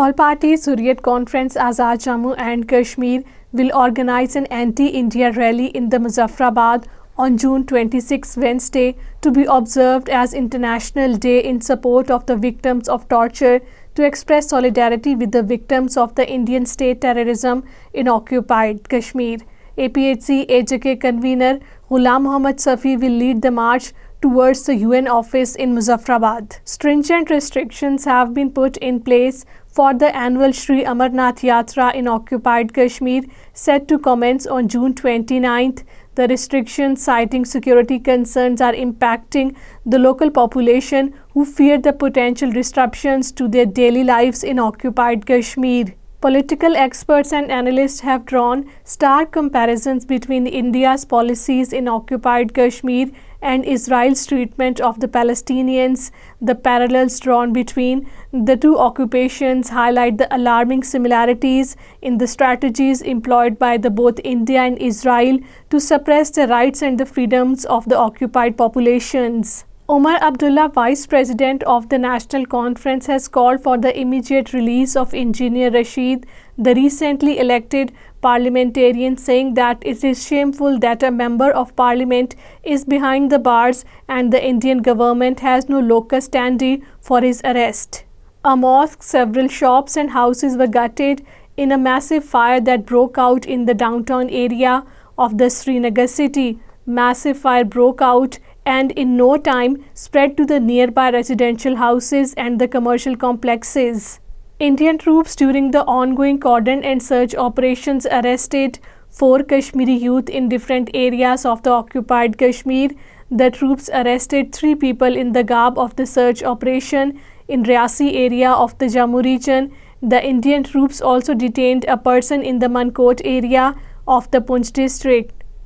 All parties Hurriyat Conference Azad Jammu and Kashmir will organize an anti-India rally in the Muzaffarabad on June 26, Wednesday, to be observed as International Day in support of the victims of torture, to express solidarity with the victims of the Indian state terrorism in occupied Kashmir. APHC AJK convener Ghulam Mohammad Safi will lead the march towards the UN office in Muzaffarabad. Stringent restrictions have been put in place for the annual Shri Amarnath Yatra in occupied Kashmir, set to commence on June 29th. The restrictions, citing security concerns, are impacting the local population, who fear the potential disruptions to their daily lives in occupied Kashmir. Political experts and analysts have drawn stark comparisons between India's policies in occupied Kashmir and Israel's treatment of the Palestinians. The parallels drawn between the two occupations highlight the alarming similarities in the strategies employed by both India and Israel to suppress the rights and the freedoms of the occupied populations. Omar Abdullah, Vice President of the National Conference, has called for the immediate release of Engineer Rashid, the recently elected parliamentarian, saying that it is shameful that a member of parliament is behind the bars and the Indian government has no locus standi for his arrest. A mosque, several shops and houses were gutted in a massive fire that broke out in the downtown area of the Srinagar city. Massive fire broke out and in no time spread to the nearby residential houses and the commercial complexes. Indian troops during the ongoing cordon and search operations arrested 4 Kashmiri youth in different areas of the occupied Kashmir. The troops arrested 3 people in the garb of the search operation in Riasi area of the Jammu region. The Indian troops also detained a person in the Mankot area of the Poonch district.